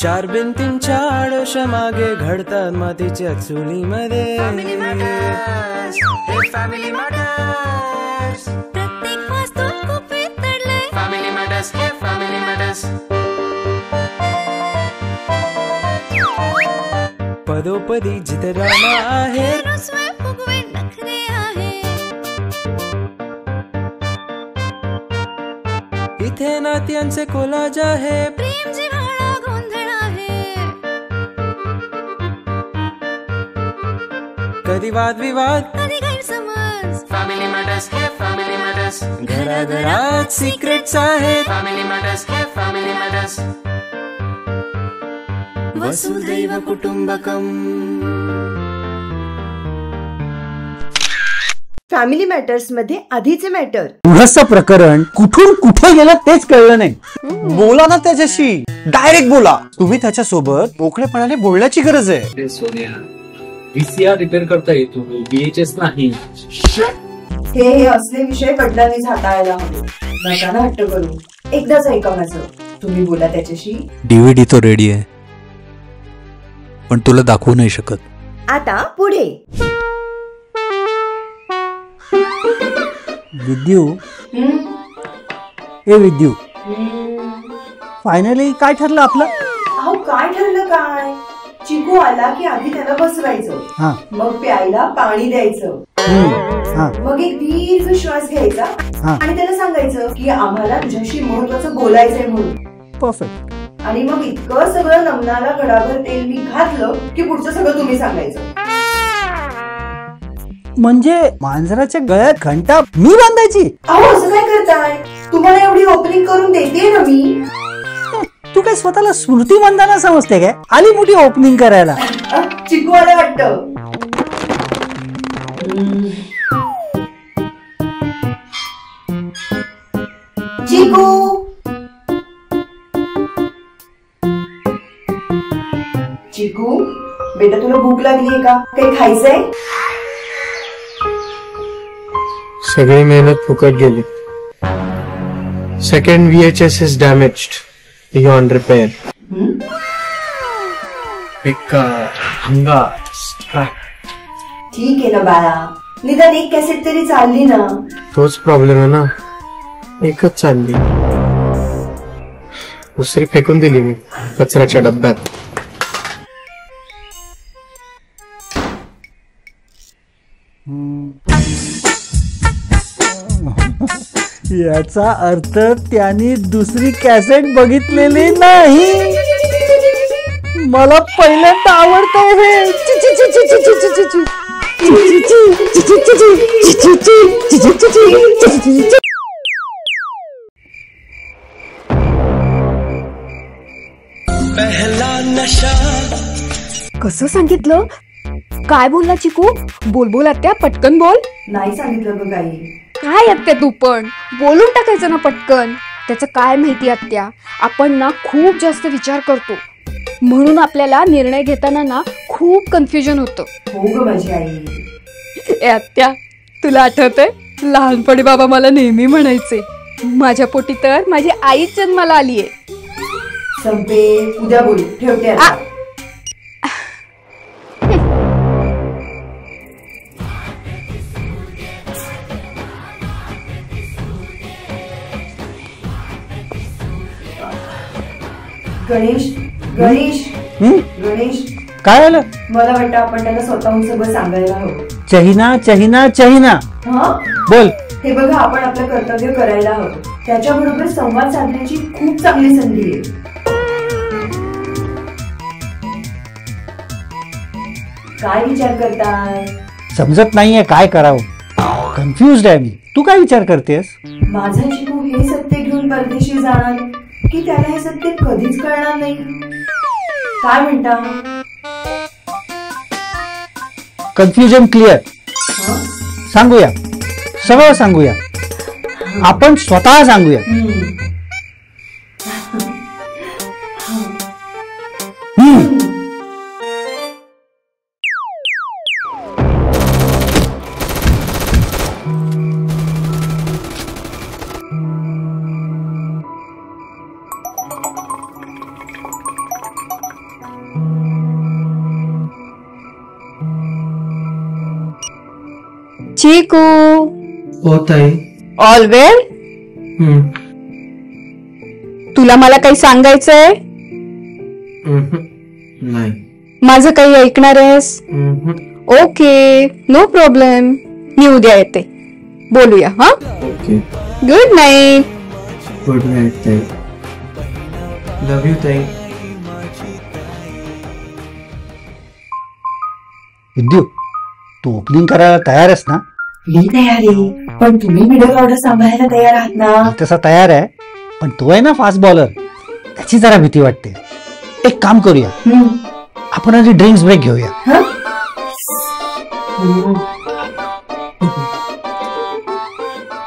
चार भिंतींच्या आडोशा मागे घडतात मातीच्या चुलीमध्ये. Family matters. प्रत्येक वास्तूत खूप वितळले. फॅमिली मॅटर्स, हे फॅमिली मॅटर्स. पदोपदी जिथे ड्रामा आहे, रुसवे फुगवे नखरे आहे. इथे नात्यांचे कोलाज आहे. प्रेम जिव्हाळा गोंधळ आहे. कधी वादविवाद, कधी गैरसमज. फॅमिली मॅटर्स, हे फॅमिली मॅटर्स. घराघरात सिक्रेट्स आहेत. फॅमिली मॅटर्स, हे फॅमिली मॅटर्स. वसुधैव कुटुंबकम. फॅमिली मॅटर्स मध्ये आधीचे मॅटर. पुढचं प्रकरण कुठून कुठे गेलं तेच कळलं नाही. बोला ना त्याच्याशी, डायरेक्ट बोला. तुम्ही त्याच्यासोबत मोकळेपणाने बोलण्याची गरज आहे. सोनिया, VCR रिपेअर करता येतो, VHS नाही. हे असले विषय वडिलांनीच हाताळायला हवे. नका ना हट्ट करू. एकदाच ऐका माझं. तुम्ही बोला त्याच्याशी. DVD तो रेडी आहे, पण तुला दाखवू नाही शकत. आता पुढे. विद्यू, ए विद्यू, फायनली काय ठरलं आपलं? अहो काय ठरलं काय? चिकू आला की आधी त्याला बसवायचं, मग प्यायला पाणी द्यायचं, मग एक दीर्घ श्वास घ्यायचा आणि त्याला सांगायचं की आम्हाला तुझ्याशी महत्वाचं बोलायचंय म्हणून. परफेक्ट. आणि मग इतकं सगळं नमनाला घडाभर तेल मी घातलं की पुढचं सगळं तुम्ही सांगायचं. म्हणजे मांजराच्या गळ्यात घंटा मी बांधायची? अहो असं काय करताय? तुम्हाला एवढी ओपनिंग करून देते ना मी. तू काय स्वतःला स्मृती मंदाना समजते काय? आली मोठी ओपनिंग करायला. चिकू आला वाटतं. चिकू, चिकू बेटा तुला भूक लागलीये का? काही खायचंय? सगळी मेहनत फुकट गेली. Second VHS is damaged beyond repair. ठीक आहे ना बाळा, निदान एक कॅसेट तरी चालली ना. तोच प्रॉब्लेम आहे ना, एकच चालली, दुसरी फेकून दिली मी कचऱ्याच्या डब्यात. याचा अर्थ त्यांनी दुसरी कॅसेट बघितलेली नाही. मला पहिल्यांदा आवडतंय हे. पहला नशा. कसं सांगितलं? काय बोलला चिकू? बोल बोल आत्या, पटकन बोल. नाही सांगितलं ग काही. काय आत्या तू पण बोलून टाकायचं ना पटकन. त्याचं काय माहिती आत्या, आपण ना खूप जास्त विचार करतो म्हणून आपल्याला निर्णय घेताना ना खूप कन्फ्युजन होतं. हो ग माझी आई. ए आत्या, तुला आठवतंय लहानपणी बाबा मला नेहमी म्हणायचे माझ्या पोटी तर माझी आईच जन्माला आलीये. संपे, उद्या बोल. ठेवते आता. गणेश, गणेश, गणेश, काय झालं? मला वाटतं आपण त्याला स्वतःहून सगळं सांगायला हवं. चहिना चहिना चहिना. बोल. हे बघा, आपण आपलं कर्तव्य करायला हवं. त्याच्याबरोबर संवाद साधण्याची खूप चांगली संधी आहे. काय विचार करताय? समजत नाहीये काय करावं. कन्फ्युज्ड आहे मी. तू काय विचार करतेस? माझा चिकू हे सत्य घेऊन परदेशी जाणार की त्याला हे सत्य कधीच कळणार नाही? काय म्हणता? Confusion clear. सांगूया, सगळं सांगूया. आपण स्वतः सांगूया. चिकू हो ताई. ऑल वेल. तुला मला काही सांगायचंय? नाही. माझं काही ऐकणार आहेस? Okay, no problem. मी उद्या येते, बोलूया. हा, okay. Good night. Good night ताई. लव यू ताई. विद्यू, तू ओपनिंग करायला तयार आहेस ना? मी तयार आहे, पण तुम्ही मिडल ऑर्डर सांभाळायला तयार आहात ना? मी तसा तयार आहे, पण तो आहे ना फास्ट बॉलर, त्याची जरा भीती वाटते. एक काम करूया, आपण आधी ड्रिंक्स ब्रेक घेऊया.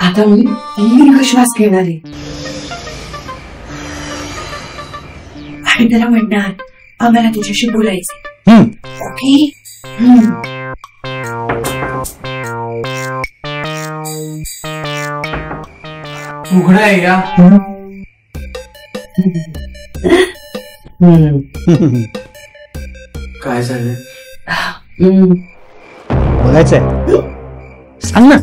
आता मी दीर्घ श्वास घेणार आहे आणि त्याला म्हणणार, आम्हाला तुझ्याशी बोलायचं. ओके. उघडा आहे या. काय झालं? बोलायचंय, सांग ना.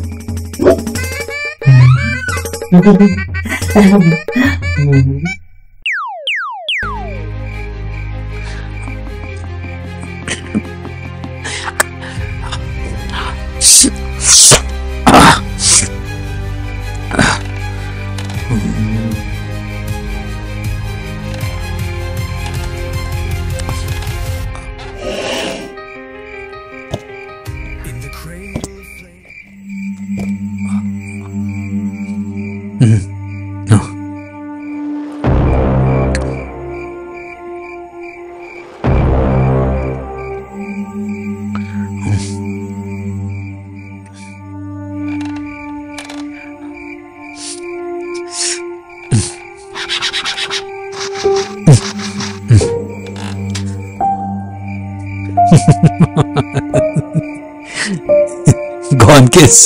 Gone kiss.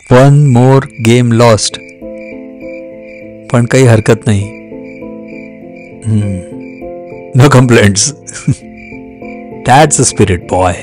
One more game lost. पण काही हरकत नाही. No complaints. That's the spirit, boy.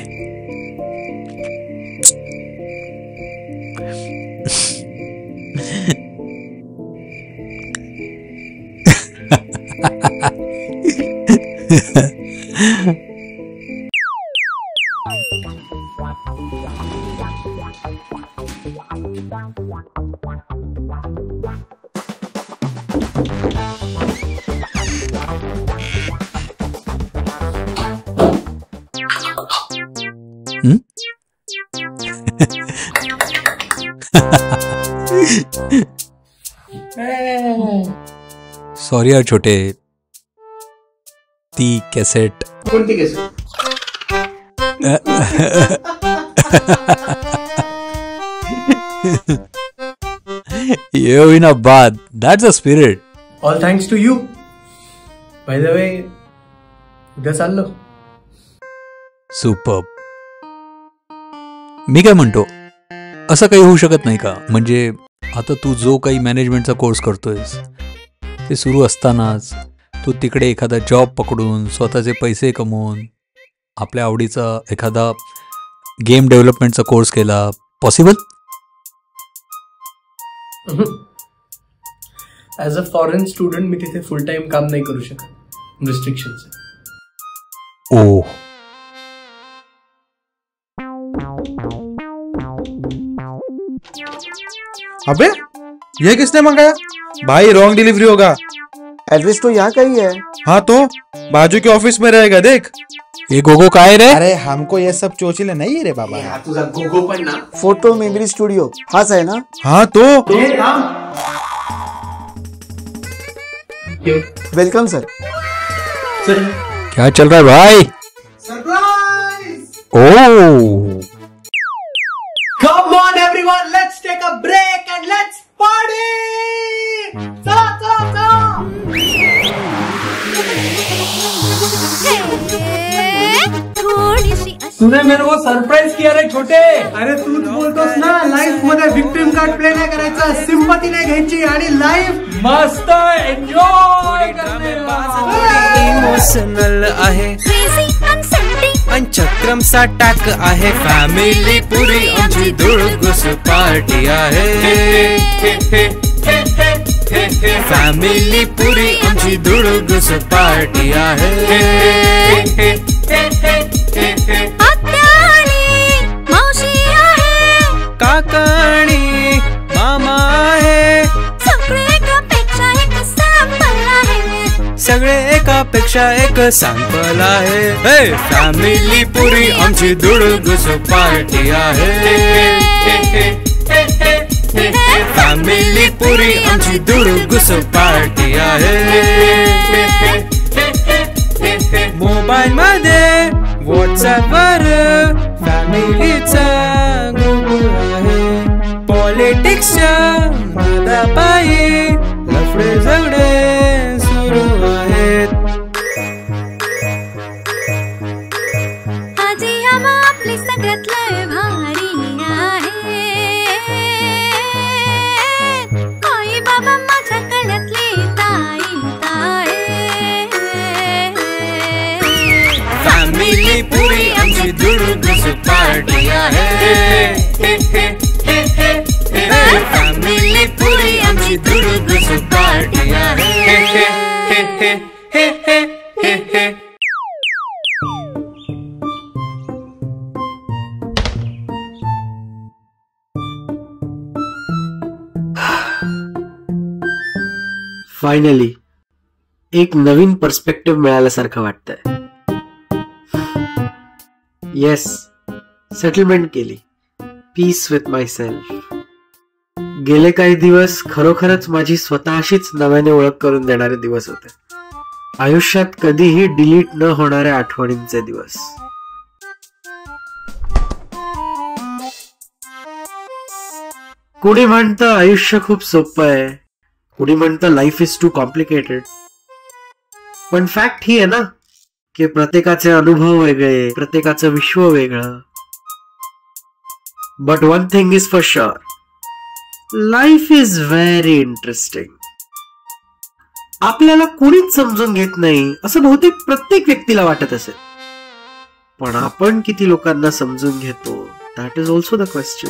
Sorry यार छोटे, ती कॅसेट. कोणती कॅसेट? ये हुई ना बात. That's the spirit. All thanks to you. By the way, उद्या चाललो. सुपर्ब. मी काय म्हणतो, असं काही होऊ शकत नाही का? म्हणजे आता तू जो काही मॅनेजमेंटचा कोर्स करतोयस ते सुरू असतानाच तू तिकडे एखादा जॉब पकडून स्वतःचे पैसे कमवून आपल्या आवडीचा एखादा गेम डेव्हलपमेंटचा कोर्स केला. Possible? As a foreign student मी तिथे फुल टाइम काम नाही करू शकत, रिस्ट्रिक्शन्स. ओ, अबे ये किसने मंगाया? भाई रॉन्ग डिलीवरी होगा. एड्रेस तो यहाँ का ही है. हाँ तो बाजू के ऑफिस में रहेगा, देख. ये गोगो काय रे? अरे हमको ये सब चोचले नहीं रे बाबा. तुझा गोगो पण ना. फोटो मेमरी स्टुडिओ हाच आहे ना? हाँ तो वेलकम सर. क्या चल रहा है भाई? Surprise. Oh, Come on everyone, let's take a break and let's party! चला चला चला. थोडीशी तूने मेरे को सरप्राईज किया रे छोटे. अरे तूच बोलतोस ना लाईफ मध्ये विक्टिम कार्ड प्ले नाही करायचा, सिंपती नाही घ्यायची आणि लाईफ मस्त एन्जॉय इमोशनल आहे आणि चक्रम सा टाक आहे. फॅमिली पुरी आमची धुळघुस पार्टी आहे. फॅमिली पुरी आमची धुळघुस पार्टी आहे. काकाणी मामा आहे, सगळे एकापेक्षा एक सॅम्पल आहे. फॅमिली पुरी आमची धुळघुस पार्टी आहे. फॅमिली पुरी आमची धुळघुस पार्टी आहे. मोबाईल मध्ये व्हॉट्सअप वर फॅमिलीचा ग्रुप आहे. पॉलिटिक्सच्या नादापायी लफडे झगडे सुरू आहेत. आजी आम्हा आपली सगळ्यातलं भारी आहे. आई बाबा माझ्या गळ्यातली ताई आहे. फॅमिली पुरी आमची धुळघुस पार्टी आहे. फॅमिली पुरी आमची धुळघुस पार्टी आहे. फायनली एक नवीन पर्स्पेक्टिव्ह मिळाल्यासारखं वाटतंय. येस, सेटलमेंट केली. Peace with myself. गेले काही दिवस खरोखरच माझी स्वतःशीच नव्याने ओळख करून देणारे दिवस होते. आयुष्यात कधीही डिलीट न होणाऱ्या आठवणींचे दिवस. कुणी म्हणतं आयुष्य खूप सोपं आहे, कुणी म्हणतं लाईफ इज टू कॉम्प्लिकेटेड. पण फॅक्ट ही आहे ना की प्रत्येकाचे अनुभव वेगळे, प्रत्येकाचं विश्व वेगळं. But one thing is for sure, life is very interesting. आपल्याला कुणीच समजून घेत नाही असं बहुतेक प्रत्येक व्यक्तीला वाटत असेल, पण आपण किती लोकांना समजून घेतो, that is also the question.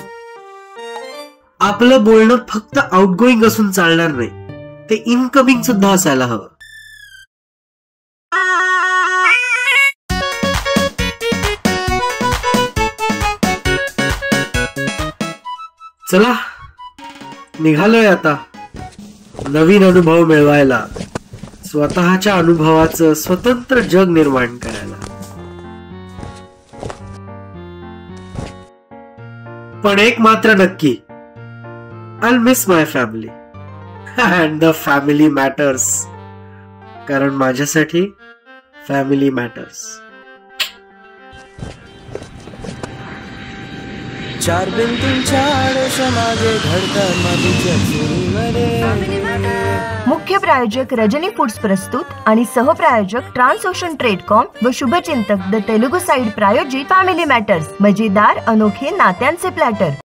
आपलं बोलणं फक्त आउटगोईंग असून चालणार नाही, ते इनकमिंग सुद्धा असायला हवं. चला निघालोय आता नवीन अनुभव मिळवायला, स्वतःच्या अनुभवाचं स्वतंत्र जग निर्माण करायला. पण एक मात्र नक्की, I'll miss my family and the family matters. कारण माझ्यासाठी फॅमिली मॅटर्स. चार भिंतींच्या आडोशामागे घडतात मातीच्या चुलीमध्ये. मुख्य प्रायोजक रजनी फूड्स प्रस्तुत आणि सहप्रायोजक ट्रान्सओशन ट्रेडकॉम व शुभचिंतक द तेलुगू साइड प्रायोजित फॅमिली मॅटर्स. मजेदार अनोखे नात्यांचे प्लॅटर.